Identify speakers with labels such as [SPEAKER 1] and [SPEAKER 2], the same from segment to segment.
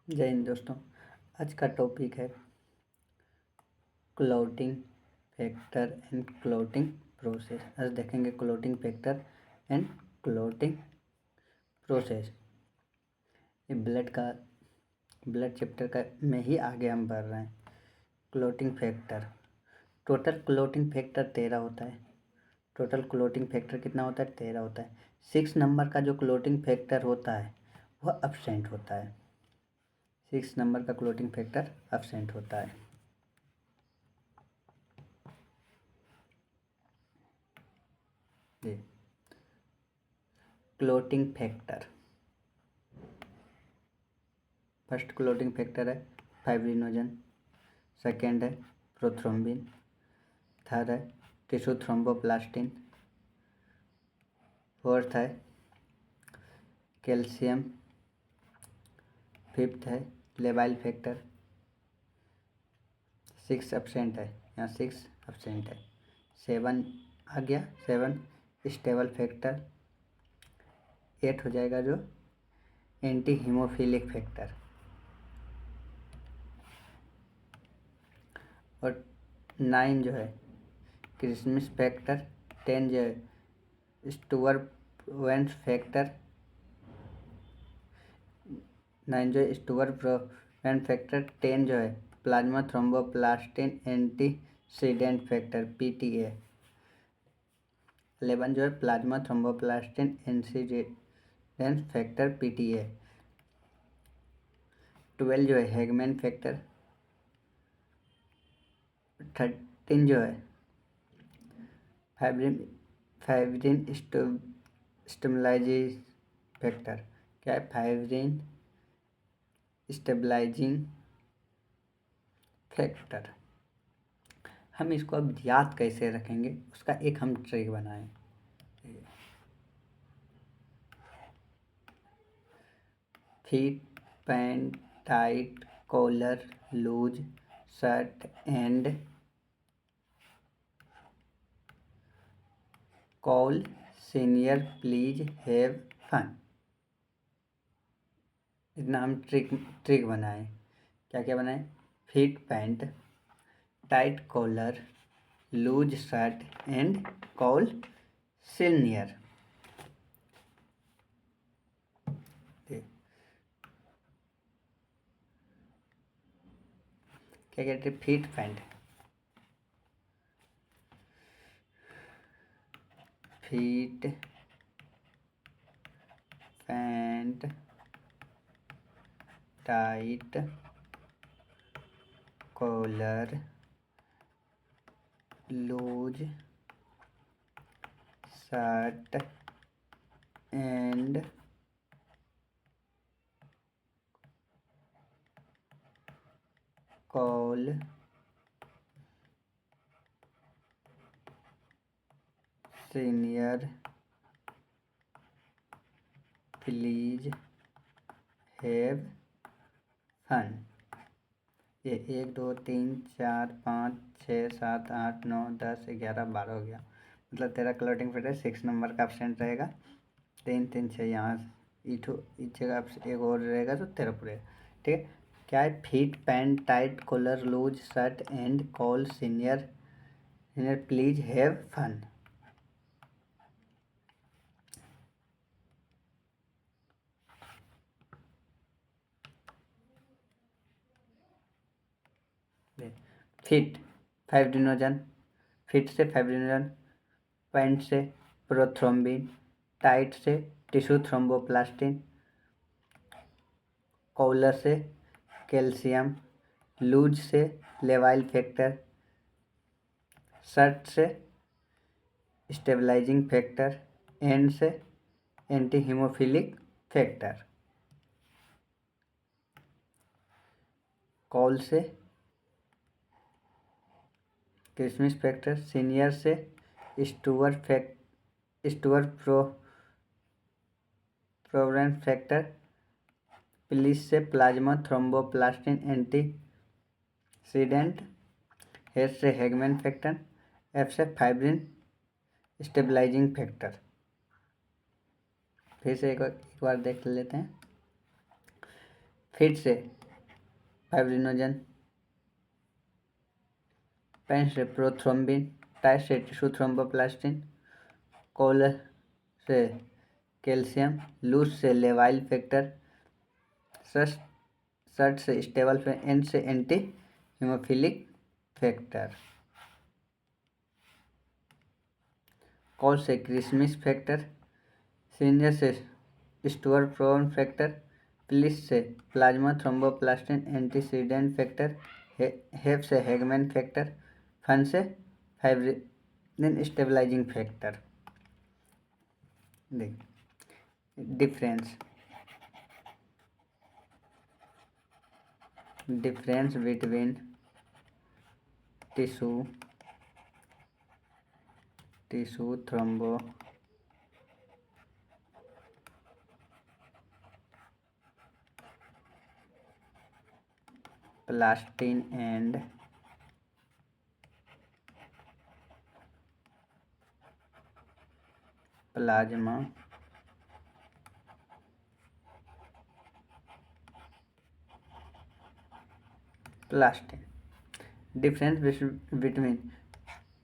[SPEAKER 1] जय हिंद दोस्तों। आज का टॉपिक है clotting factor and clotting process. आज देखेंगे clotting factor and clotting process. ये ब्लड चैप्टर का में ही आगे हम बढ़ रहे हैं। Clotting factor, total clotting factor 13 होता है। टोटल क्लॉटिंग फैक्टर कितना होता है? 13 होता है। 6 नंबर का जो क्लॉटिंग फैक्टर होता है वह अब्सेंट होता है। 6 नंबर का क्लॉटिंग फैक्टर अब्सेंट होता है। Clotting factor, first clotting factor है फाइब्रिनोजन, सेकेंड है प्रोथ्रोम्बिन, थर्ड है टिश्यू थ्रोम्बोप्लास्टिन, फोर्थ है कैल्शियम, फिफ्थ है लेबाइल फैक्टर, 6 एब्सेंट है, यहाँ 6 एब्सेंट है। 7 आ गया, 7 स्टेबल फैक्टर। 8 हो जाएगा जो एंटी हीमोफिलिक फैक्टर, और 9 जो है क्रिसमस फैक्टर। 10 जो है स्टुअर्ट फैक्टर। 9 जो है स्टुअर्ट फैक्टर। 10 जो है plasma thromboplastin antecedent factor PTA। 11 जो है plasma thromboplastin antecedent factor PTA। 12 जो है हैगमैन फैक्टर। 13 जो है फाइब्रिन स्टेबलाइजिंग फैक्टर। क्या है? Fibrin stabilising factor. हम इसको अब याद कैसे रखेंगे उसका एक हम ट्रिक बनाएं। Fit, pant, tight, collar, loose, shirt and call senior please have fun. इतना हम ट्रिक बनाएं। क्या क्या बनाएं? Fit pant, tight collar, loose shirt and call senior. क्या कहते हैं? Fit pant, feet pant, tight collar, loose shirt and call senior please have fun. ये 1 2 3 4 5 6 7 8 9 10 11 12 हो गया। मतलब तेरा क्लॉटिंग फैक्टर 6 नंबर का एब्सेंट रहेगा। 3 3 6 यहाँ इस जगह एक और रहेगा तो तेरा पूरे। ठीक है। क्या है? Fit pant, tight collar, loose shirt and call senior please have fun. Fit fibrinogen, fit से फाइब्रिनोजन, पैंट से प्रोथ्रोम्बिन, टाइट से टिश्यू थ्रोम्बोप्लास्टिन, कॉलर से कैल्शियम, लूज से लेवाइल फैक्टर, शर्ट से स्टेबलाइजिंग फैक्टर, एंड से एंटी हीमोफिलिक फैक्टर, कॉल से Christmas factor, senior से स्टुअर्ट प्रोवेरेंस फैक्टर, प्लीज से प्लाज्मा थ्रोम्बोप्लास्टिन एंटीसीडेंट, एच से हैगमैन फैक्टर, एफ से फाइब्रिन स्टेबलाइजिंग फैक्टर। फिर से एक बार देख लेते हैं। फिर से फाइब्रिनोजन, पेन से प्रोथ्रोम्बिन, टाई से टिश्यू थ्रोम्बोप्लास्टिन, कॉलर से कैल्शियम, लूज से लेवाइल फैक्टर, सर्ट से स्टेबल, एन से एंटी हीमोफिलिक फैक्टर, कॉल से क्रिसमिस फैक्टर, सीनियर से स्टुअर्ट प्रोन फैक्टर, प्लिस से plasma thromboplastin antecedent factor, half से हैगमैन फैक्टर, फन से फाइब्रिन स्टेबलाइजिंग फैक्टर। देख difference between tissue thromboplastin and plasma plastin. Difference between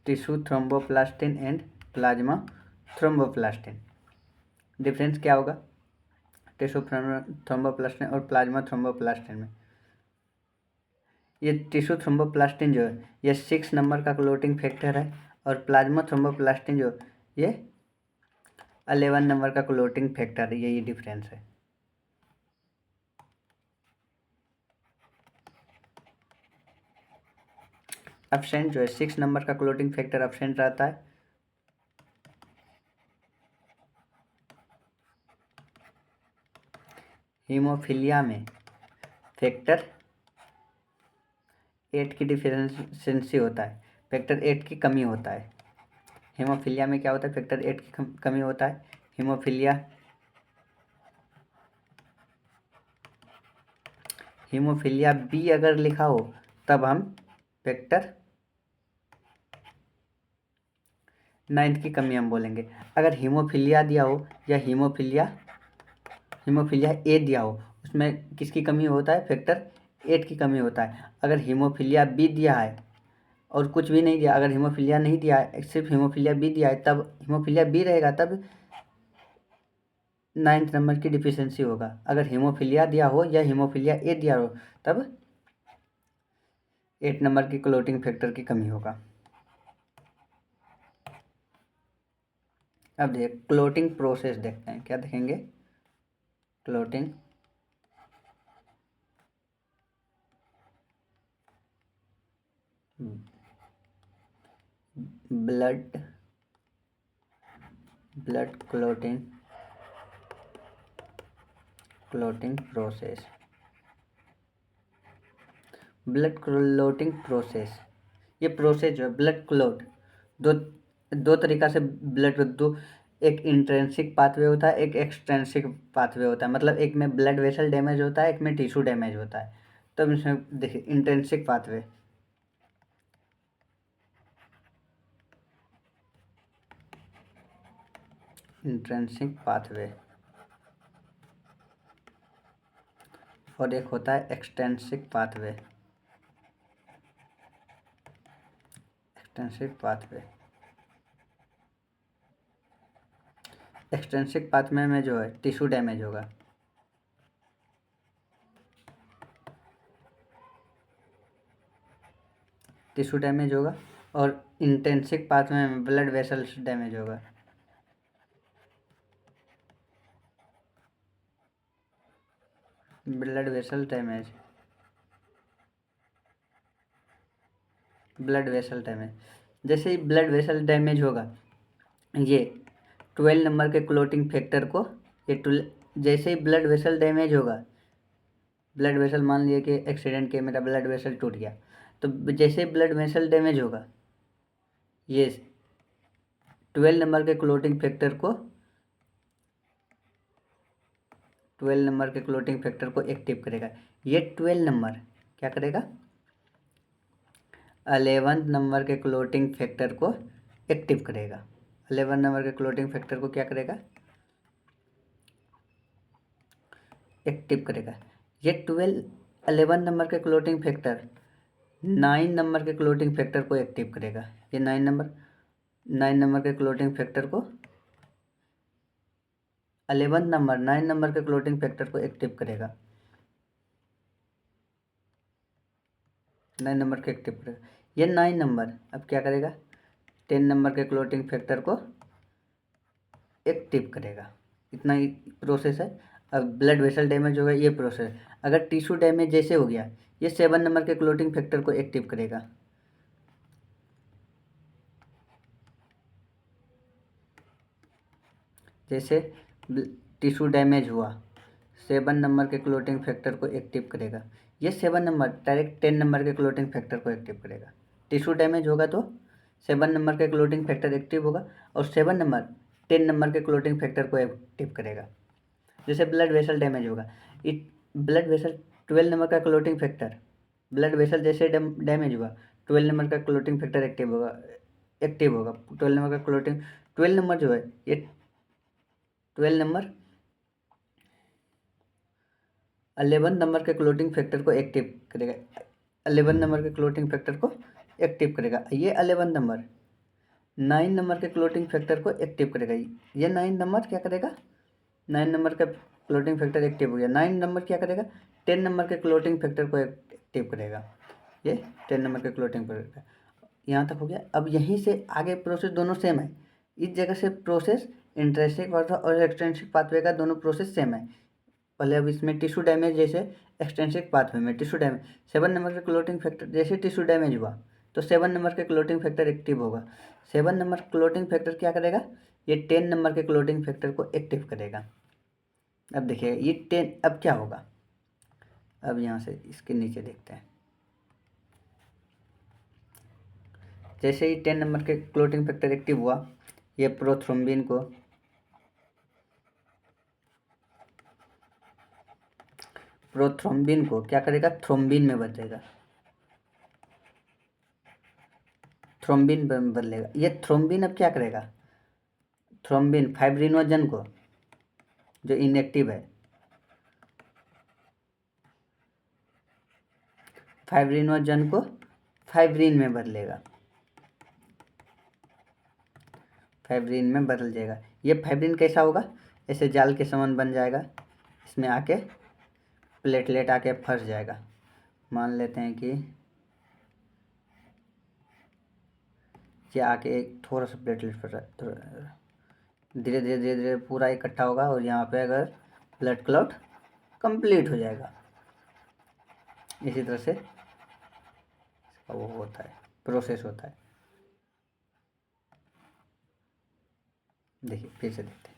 [SPEAKER 1] tissue thromboplastin and plasma thromboplastin. Difference क्या होगा tissue thromboplastin और plasma thromboplastin में? ये tissue thromboplastin जो है ये 6 नंबर का क्लोटिंग फैक्टर है, और प्लाज्मा थ्रोम्बोप्लास्टिन जो ये 11 नंबर का क्लोटिंग फैक्टर है। यही डिफरेंस है। एब्सेंट जो है 6 नंबर का क्लोटिंग फैक्टर एब्सेंट रहता है। हीमोफिलिया में फैक्टर 8 की डिफिशिएंसी होता है, फैक्टर 8 की कमी होता है। हीमोफिलिया में क्या होता है? फैक्टर 8 की कमी होता है। हीमोफिलिया बी अगर लिखा हो तब हम फैक्टर 9 की कमी हम बोलेंगे। अगर हीमोफिलिया दिया हो या हीमोफिलिया ए दिया हो, उसमें किसकी कमी होता है? फैक्टर 8 की कमी होता है। अगर हीमोफिलिया बी दिया है और कुछ भी नहीं दिया, अगर हीमोफिलिया नहीं दिया है, सिर्फ हीमोफिलिया बी दिया है, तब हीमोफिलिया बी रहेगा, तब 9th नंबर की डिफिशिएंसी होगा। अगर हीमोफिलिया दिया हो या हीमोफिलिया ए दिया हो तब 8 नंबर की क्लोटिंग फैक्टर की कमी होगा। अब देख क्लोटिंग प्रोसेस देखते हैं। क्या देखेंगे? Clotting blood clotting process. Blood clotting process, ये प्रोसेस जो है ब्लड क्लोट, दो तरीका से ब्लड दो, एक इंट्रेंसिक पाथवे होता है, एक एक्सट्रेंसिक पाथवे होता है। मतलब एक में ब्लड वेसल डैमेज होता है, एक में टिश्यू डैमेज होता है। तो इसमें देखिए इंट्रेंसिक पाथवे, और एक होता है एक्सटेंसिक पाथवे। एक्सटेंसिक पाथवे में जो है टिश्यू डैमेज होगा। और इंटेंसिक पाथवे में ब्लड वेसल्स डैमेज होगा। ब्लड वेसल डैमेज, जैसे ही ब्लड वेसल डैमेज होगा, ये 12 नंबर के क्लोटिंग फैक्टर को, जैसे ही ब्लड वेसल डैमेज होगा, ब्लड वेसल मान लिया कि एक्सीडेंट के मेरा ब्लड वेसल टूट गया, तो जैसे ही ब्लड वेसल डैमेज होगा, ये 12 नंबर के क्लोटिंग फैक्टर को 12 नंबर के क्लोटिंग फैक्टर को एक्टिव करेगा। ये 12 नंबर क्या करेगा? 11 नंबर के क्लोटिंग फैक्टर को एक्टिव करेगा। 11 नंबर के क्लोटिंग फैक्टर को क्या करेगा? एक्टिव करेगा। ये 11 नंबर के क्लोटिंग फैक्टर 9 नंबर के क्लोटिंग फैक्टर को एक्टिव करेगा। ये 9 नंबर के क्लोटिंग फैक्टर को 11 नंबर 9 नंबर के क्लोटिंग फैक्टर को एक्टिव करेगा। 9 नंबर के एक्टिव करेगा। ये 9 नंबर अब क्या करेगा, 10 नंबर के क्लोटिंग फैक्टर को एक्टिव करेगा। इतना ही प्रोसेस है। अब ब्लड वेसल डैमेज होगा, ये प्रोसेस। अगर टिश्यू डैमेज जैसे हो गया, ये 7 नंबर के क्लोटिंग फैक्टर को एक्टिव करेगा। जैसे टिश्यू डैमेज हुआ, 7 नंबर के क्लोटिंग फैक्टर को एक्टिव करेगा। ये 7 नंबर डायरेक्ट 10 नंबर के क्लोटिंग फैक्टर को एक्टिव करेगा। टिश्यू डैमेज होगा तो 7 नंबर के क्लोटिंग फैक्टर एक्टिव होगा और 7 नंबर 10 नंबर के क्लोटिंग फैक्टर को एक्टिव करेगा। जैसे ब्लड वेसल डैमेज होगा, इट ब्लड वेसल 12 नंबर का क्लोटिंग फैक्टर, ब्लड वेसल जैसे डैमेज हुआ 12 नंबर का क्लोटिंग फैक्टर एक्टिव होगा। 12 नंबर का क्लोटिंग 12 नंबर जो है ये 12 नंबर 11 नंबर के क्लोटिंग फैक्टर को एक्टिव करेगा। 11 नंबर के क्लोटिंग फैक्टर को एक्टिव करेगा। ये 11 नंबर 9 नंबर के क्लोटिंग फैक्टर को एक्टिव करेगा। ये 9 नंबर क्या करेगा, 9 नंबर का क्लोटिंग फैक्टर एक्टिव हो गया। 9 नंबर क्या करेगा, 10 नंबर के क्लोटिंग फैक्टर को एक्टिव करेगा। ये 10 नंबर के क्लोटिंग फैक्टर, यहाँ तक हो गया। अब यहीं से आगे प्रोसेस दोनों सेम है। इस जगह से प्रोसेस इंट्रिंसिक पाथवे और एक्सट्रिंसिक पाथवे का दोनों प्रोसेस सेम है। पहले अब इसमें टिश्यू डैमेज जैसे एक्सट्रिंसिक पाथवे में टिश्यू डैमेज 7 नंबर के क्लोटिंग फैक्टर जैसे टिश्यू डैमेज हुआ तो 7 नंबर के क्लोटिंग फैक्टर एक्टिव होगा। 7 नंबर क्लोटिंग फैक्टर क्या करेगा, ये 10 नंबर के क्लोटिंग फैक्टर को एक्टिव करेगा। अब देखिए ये 10 अब क्या होगा, अब यहाँ से इसके नीचे देखते हैं। जैसे ही 10 नंबर के क्लोटिंग फैक्टर एक्टिव हुआ, ये प्रोथ्रोम्बिन को क्या करेगा, थ्रोम्बिन में बदलेगा। थ्रोम्बिन बदलेगा। ये थ्रोम्बिन अब क्या करेगा, थ्रोम्बिन फाइब्रिनोजन को जो इनएक्टिव है, फाइब्रिनोजन को फाइब्रिन में बदलेगा, फाइब्रिन में बदल जाएगा। ये फाइब्रिन कैसा होगा, ऐसे जाल के समान बन जाएगा, इसमें आके प्लेटलेट आके फंस जाएगा। मान लेते हैं कि ये आके एक थोड़ा सा प्लेटलेट फंस रहा है, धीरे धीरे धीरे धीरे पूरा इकट्ठा होगा और यहाँ पे अगर ब्लड क्लॉट कंप्लीट हो जाएगा। इसी तरह से वो होता है, प्रोसेस होता है। देखिए फिर से देखते हैं।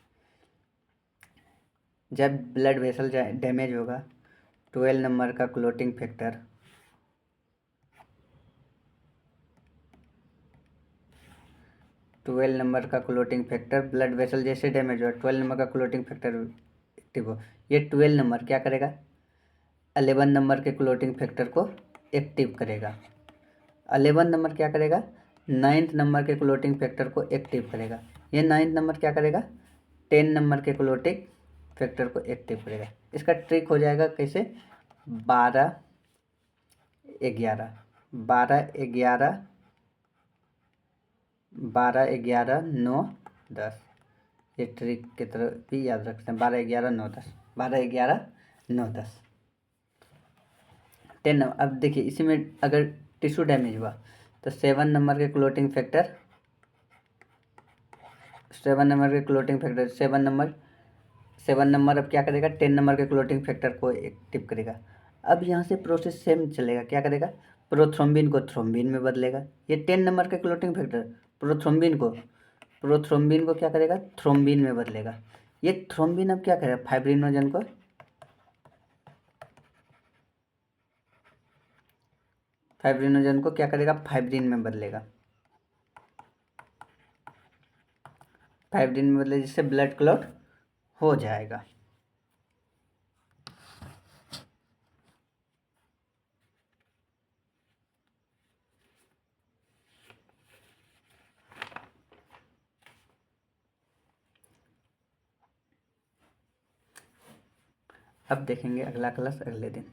[SPEAKER 1] जब ब्लड वेसल डैमेज होगा, 12 नंबर का क्लोटिंग फैक्टर 12 नंबर का क्लोटिंग फैक्टर ब्लड वेसल जैसे डैमेज हुआ, 12 नंबर का क्लोटिंग फैक्टर एक्टिव हो। ये 12 नंबर क्या करेगा, 11 नंबर के क्लोटिंग फैक्टर को एक्टिव करेगा। 11 नंबर क्या करेगा, 9th नंबर के क्लोटिंग फैक्टर को एक्टिव करेगा। ये 9th नंबर क्या करेगा, 10 नंबर के क्लोटिंग फैक्टर को एक्टिव करेगा। इसका ट्रिक हो जाएगा कैसे, 12 11 12 11 12 11 9 10। ये ट्रिक की तरह भी याद रखते हैं, 12 11 9 10, 12 11 9 10 10। अब देखिए इसी में अगर टिश्यू डैमेज हुआ तो 7 नंबर के क्लोटिंग फैक्टर 7 नंबर के क्लोटिंग फैक्टर 7 नंबर अब क्या करेगा, 10 नंबर के क्लोटिंग फैक्टर को एक्टिव करेगा। अब यहाँ से प्रोसेस सेम चलेगा, क्या करेगा, प्रोथ्रोम्बिन को थ्रोम्बिन में बदलेगा। ये 10 नंबर के क्लोटिंग फैक्टर प्रोथ्रोम्बिन को क्या करेगा, थ्रोम्बिन में बदलेगा। ये थ्रोम्बिन अब क्या करेगा, फाइब्रिनोजन को क्या करेगा, फाइब्रिन में बदलेगा। फाइब्रिन में बदले जिससे ब्लड क्लॉट हो जाएगा। अब देखेंगे अगला क्लास अगले दिन।